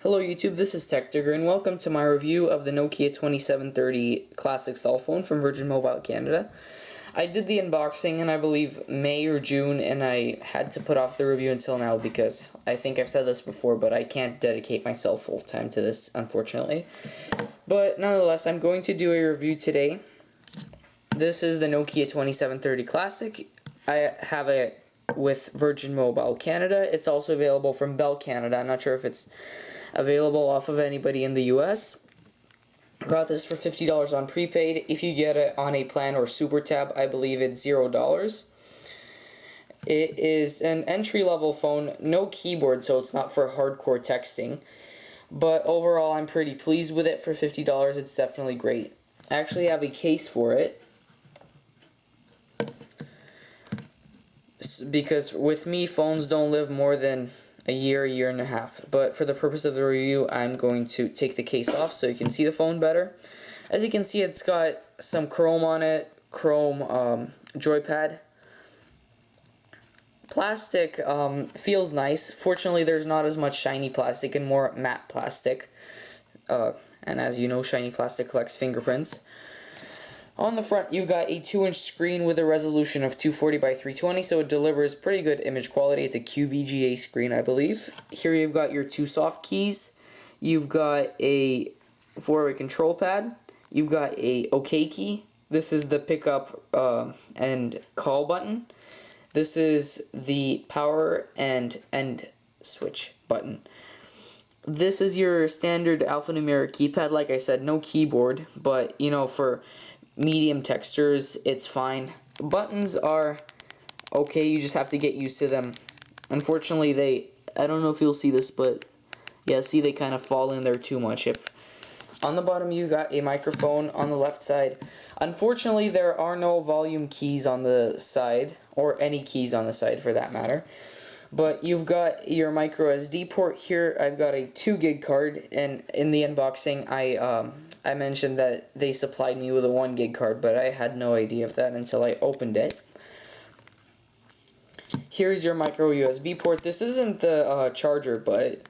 Hello YouTube, this is TechDigger and welcome to my review of the Nokia 2730 classic cell phone from Virgin Mobile Canada. I did the unboxing in I believe May or June and I had to put off the review until now because I think I've said this before, but I can't dedicate myself full time to this unfortunately. But nonetheless, I'm going to do a review today. This is the Nokia 2730 Classic. I have it with Virgin Mobile Canada. It's also available from Bell Canada. I'm not sure if it's available off of anybody in the US. Got this for $50 on prepaid. If you get it on a plan or super tab, I believe it's $0. It is an entry-level phone, no keyboard, so it's not for hardcore texting. But overall, I'm pretty pleased with it for $50. It's definitely great. I actually have a case for it, because with me, phones don't live more than a year and a half. But for the purpose of the review, I'm going to take the case off so you can see the phone better. As you can see, it's got some chrome on it, chrome joypad. Plastic feels nice. Fortunately, there's not as much shiny plastic and more matte plastic. And as you know, shiny plastic collects fingerprints. On the front, you've got a 2-inch screen with a resolution of 240 by 320, so it delivers pretty good image quality. It's a QVGA screen, I believe. Here you've got your two soft keys. You've got a four-way control pad. You've got a OK key. This is the pickup and call button. This is the power and end switch button. This is your standard alphanumeric keypad. Like I said, no keyboard, but you know, for medium textures, it's fine. Buttons are okay, you just have to get used to them. Unfortunately, I don't know if you'll see this, but yeah, see, they kind of fall in there too much. If on the bottom you got a microphone on the left side. Unfortunately, there are no volume keys on the side, or any keys on the side for that matter. But you've got your Microsd port here. I've got a 2 gig card, and in the unboxing I mentioned that they supplied me with a 1 gig card, but I had no idea of that until I opened it. Here's your micro USB port. This isn't the charger, but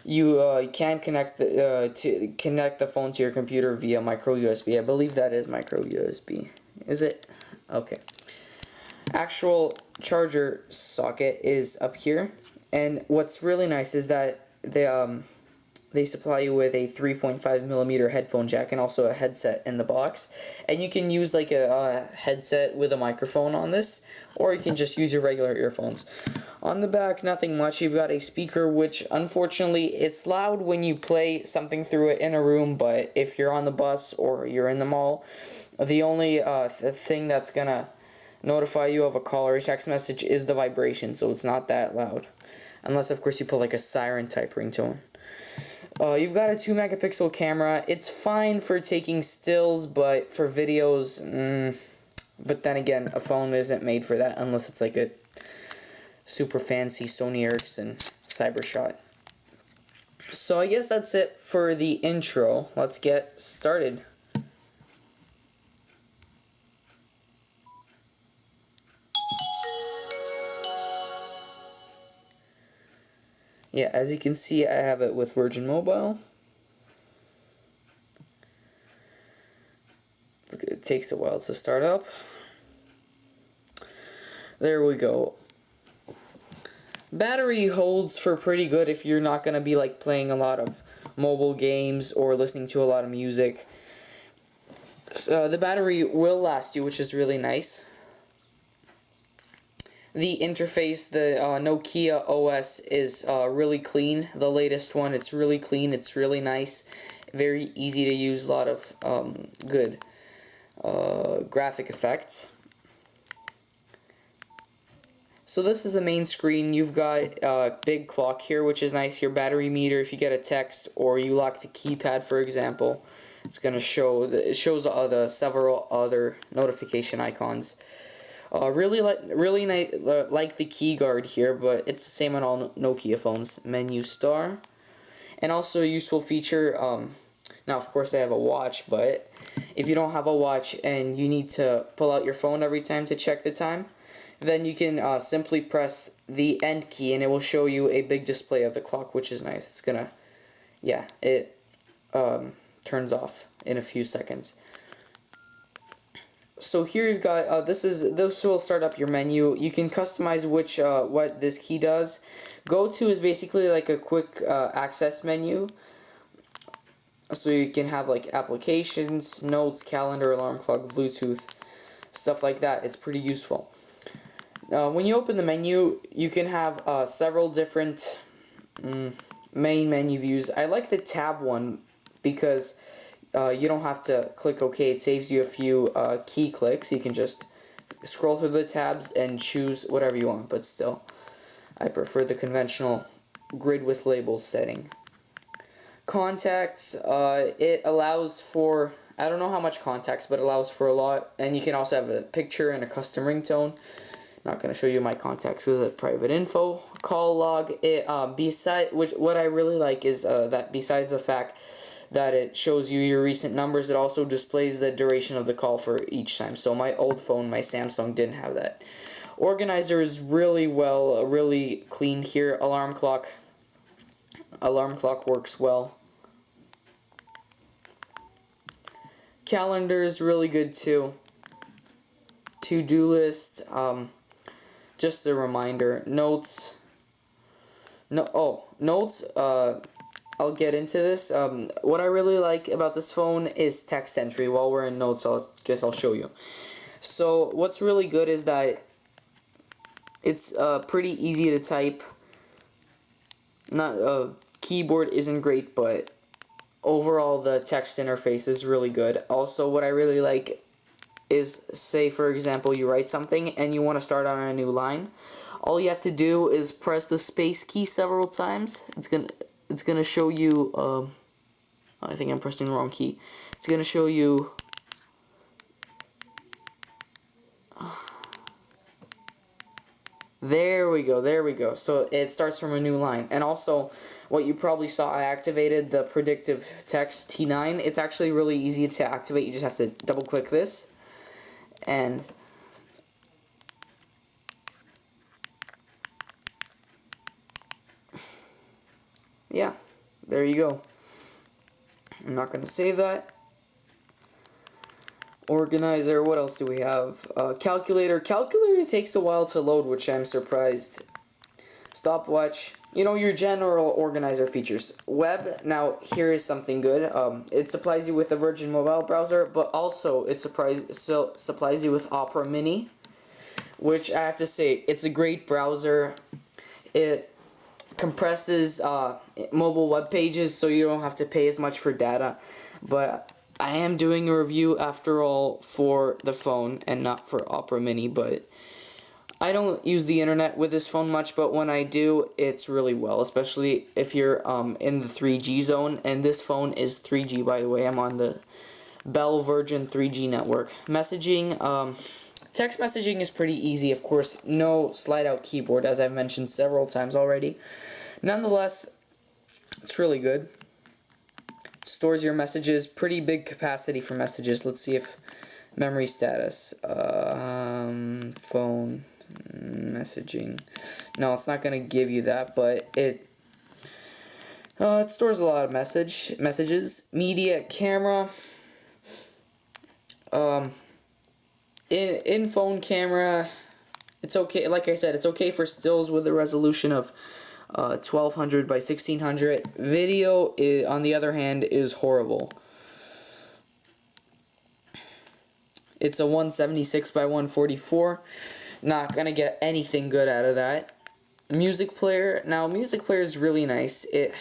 you can connect the phone to your computer via micro USB. I believe that is micro USB. Is it? Okay. Actual charger socket is up here, and what's really nice is that they supply you with a 3.5mm headphone jack and also a headset in the box, and you can use like a headset with a microphone on this, or you can just use your regular earphones. On the back, nothing much. You've got a speaker, which unfortunately it's loud when you play something through it in a room, but if you're on the bus or you're in the mall, the only thing that's gonna notify you of a call or a text message is the vibration, so it's not that loud, unless of course you put like a siren type ringtone. You've got a 2-megapixel camera. It's fine for taking stills, but for videos, but then again, a phone isn't made for that unless it's like a super fancy Sony Ericsson Cybershot. So I guess that's it for the intro. Let's get started. Yeah, as you can see, I have it with Virgin Mobile. It takes a while to start up. There we go. Battery holds for pretty good if you're not going to be like playing a lot of mobile games or listening to a lot of music. The battery will last you, which is really nice. The interface, the Nokia OS is really clean. The latest one, it's really clean, it's really nice, very easy to use, a lot of good graphic effects. So this is the main screen. You've got a big clock here, which is nice. Your battery meter, if you get a text or you lock the keypad, for example, it's going to show, it shows the several other notification icons. Really like the key guard here, but it's the same on all Nokia phones. Menu star, and also a useful feature. Now, of course, I have a watch, but if you don't have a watch and you need to pull out your phone every time to check the time, then you can simply press the end key, and it will show you a big display of the clock, which is nice. It's gonna yeah, it turns off in a few seconds. So here you've got, this will start up your menu. You can customize which, what this key does. Go to is basically like a quick access menu. So you can have like applications, notes, calendar, alarm clock, Bluetooth, stuff like that. It's pretty useful. When you open the menu, you can have several different main menu views. I like the tab one because you don't have to click OK. It saves you a few key clicks. You can just scroll through the tabs and choose whatever you want, but still, I prefer the conventional grid with labels setting. Contacts, it allows for, I don't know how much contacts, but it allows for a lot, and you can also have a picture and a custom ringtone. Not going to show you my contacts with a private info. Call log, what I really like is that besides the fact that it shows you your recent numbers, it also displays the duration of the call for each time. So my old phone, my Samsung, didn't have that. Organizer is really clean here. Alarm clock works well. Calendar is really good too. To-do list, just a reminder. Notes, notes, I'll get into this. What I really like about this phone is text entry. While we're in notes, I'll show you. So what's really good is that it's pretty easy to type. Keyboard isn't great, but overall the text interface is really good. Also, what I really like is, say for example you write something and you want to start on a new line. All you have to do is press the space key several times. It's gonna show you, I think I'm pressing the wrong key. It's gonna show you, there we go. So it starts from a new line. And also, what you probably saw, I activated the predictive text T9. It's actually really easy to activate. You just have to double click this, and yeah, there you go. I'm not going to save that. Organizer, what else do we have? Calculator. Calculator takes a while to load, which I'm surprised. Stopwatch. You know, your general organizer features. Web, now here is something good. It supplies you with a Virgin mobile browser, but also it supplies you with Opera Mini, which I have to say, it's a great browser. It compresses mobile web pages, so you don't have to pay as much for data. But I am doing a review after all for the phone and not for Opera Mini, but I don't use the internet with this phone much, but when I do, it's really well, especially if you're in the 3G zone, and this phone is 3G, by the way. I'm on the Bell Virgin 3G network. Messaging, text messaging is pretty easy, of course. No slide-out keyboard, as I've mentioned several times already. Nonetheless, it's really good. It stores your messages, pretty big capacity for messages. Let's see if memory status, phone, messaging. No, it's not gonna give you that, but it stores a lot of messages. Media, camera, in phone camera, it's okay. Like I said, it's okay for stills with a resolution of 1200 by 1600. Video, on the other hand, is horrible. It's a 176 by 144. Not gonna get anything good out of that. Music player. Now, music player is really nice. It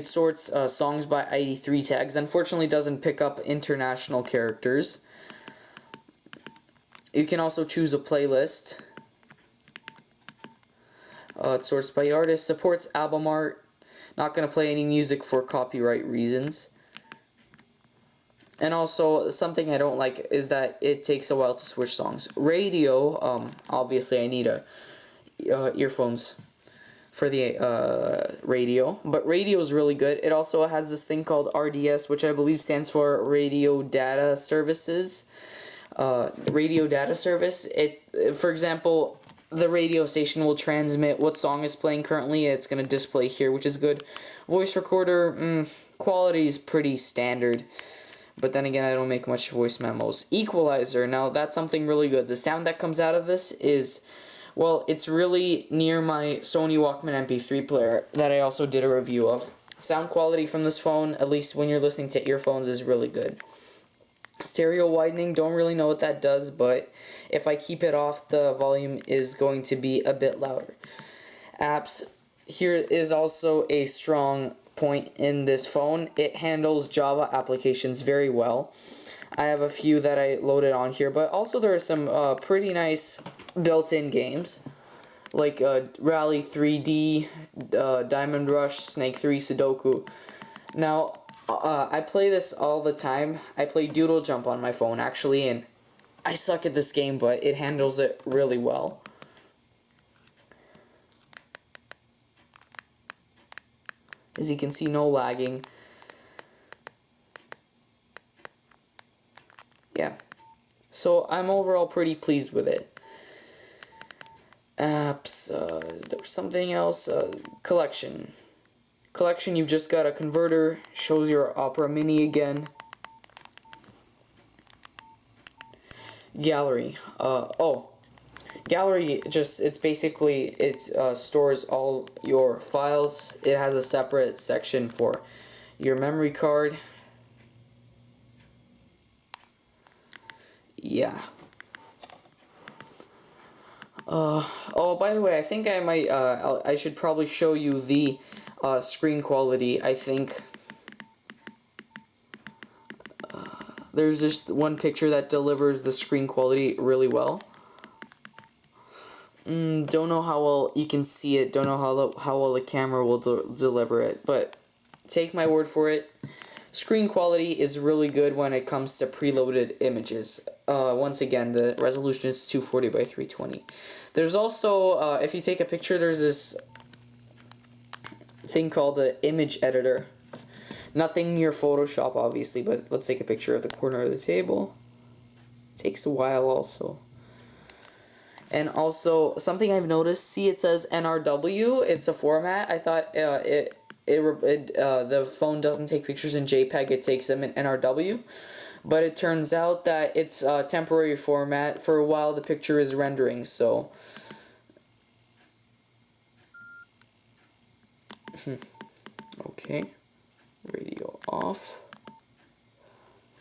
sorts songs by ID3 tags. Unfortunately, doesn't pick up international characters. You can also choose a playlist. It sorts by artist. Supports album art. Not gonna play any music for copyright reasons. And also, something I don't like is that it takes a while to switch songs. Radio, obviously I need earphones for the radio, but radio is really good. It also has this thing called RDS, which I believe stands for Radio Data Services. Radio Data Service. For example, the radio station will transmit what song is playing currently. It's going to display here, which is good. Voice recorder, quality is pretty standard. But then again, I don't make much voice memos. Equalizer, now that's something really good. The sound that comes out of this is, well, it's really near my Sony Walkman MP3 player that I also did a review of. Sound quality from this phone, at least when you're listening to earphones, is really good. Stereo widening, don't really know what that does, but if I keep it off, the volume is going to be a bit louder. Apps, here is also a strong point in this phone. It handles Java applications very well. I have a few that I loaded on here, but also there are some pretty nice built-in games, like Rally 3D, Diamond Rush, Snake 3, Sudoku. Now, I play this all the time. I play Doodle Jump on my phone, actually, and I suck at this game, but it handles it really well. As you can see, no lagging. Yeah. So, I'm overall pretty pleased with it. Apps, is there something else? Collection. Collection, you've just got a converter, shows your Opera Mini again. Gallery. Gallery, it's basically, it stores all your files. It has a separate section for your memory card. Yeah. Oh, by the way, I think I might, I should probably show you the screen quality. I think there's just one picture that delivers the screen quality really well. Don't know how well you can see it. Don't know how well the camera will deliver it. But take my word for it. Screen quality is really good when it comes to preloaded images. Once again, the resolution is 240 by 320. There's also, if you take a picture, there's this thing called the image editor. Nothing near Photoshop, obviously, but let's take a picture of the corner of the table. It takes a while also. And also, something I've noticed, see it says NRW, it's a format. I thought the phone doesn't take pictures in JPEG, it takes them in NRW. But it turns out that it's a temporary format for a while the picture is rendering, so. Okay, radio off.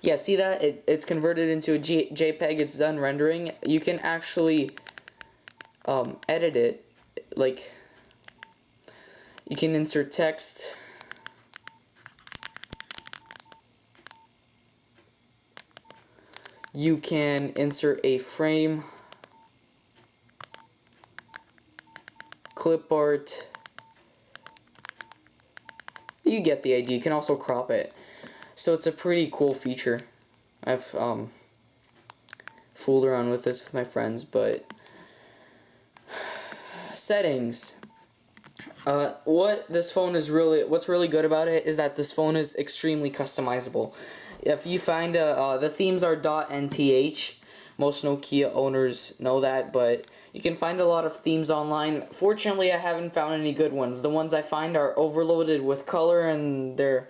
Yeah, see that? It's converted into a JPEG, it's done rendering. You can actually edit it, like, you can insert text. You can insert a frame, clip art. You get the idea. You can also crop it. So it's a pretty cool feature. I've fooled around with this with my friends, but settings. What's really good about it is that this phone is extremely customizable. If you find the themes are .nth. Most Nokia owners know that, but you can find a lot of themes online. Fortunately, I haven't found any good ones. The ones I find are overloaded with color, and they're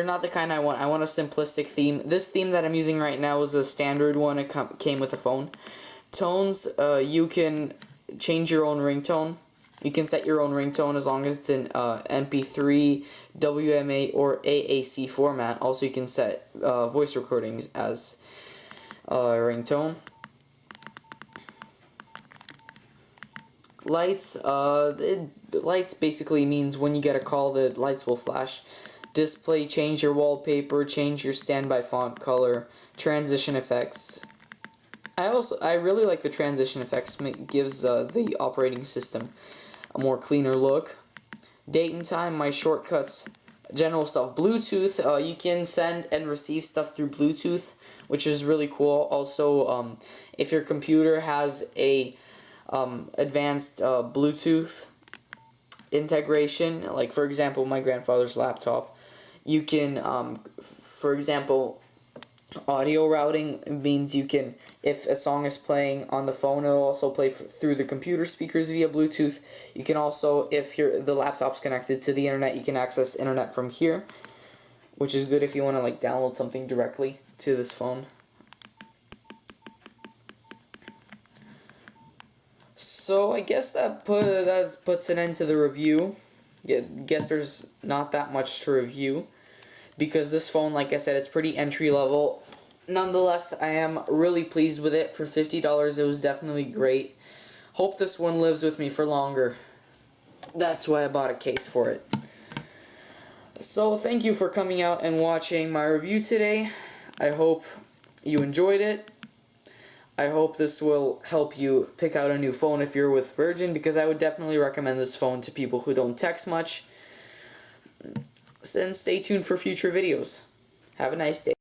not the kind I want. I want a simplistic theme. This theme that I'm using right now is a standard one. It came with a phone. Tones, you can change your own ringtone. You can set your own ringtone as long as it's in MP3, WMA, or AAC format. Also, you can set voice recordings as ringtone. Lights, lights basically means when you get a call, the lights will flash. Display, change your wallpaper, change your standby font color, transition effects. I really like the transition effects. Gives the operating system a more cleaner look. Date and time, my shortcuts, general stuff. Bluetooth, you can send and receive stuff through Bluetooth, which is really cool. Also, if your computer has a advanced Bluetooth integration, like for example my grandfather's laptop, you can, for example, Audio routing means you can, if a song is playing on the phone, it'll also play through the computer speakers via Bluetooth. You can also, if the laptop's connected to the internet, you can access internet from here, which is good if you want to like download something directly to this phone. So I guess that puts an end to the review. Guess there's not that much to review, because this phone, like I said, it's pretty entry level. Nonetheless, I am really pleased with it. For $50, it was definitely great. Hope this one lives with me for longer. That's why I bought a case for it. So thank you for coming out and watching my review today. I hope you enjoyed it. I hope this will help you pick out a new phone if you're with Virgin, because I would definitely recommend this phone to people who don't text much. And stay tuned for future videos. Have a nice day.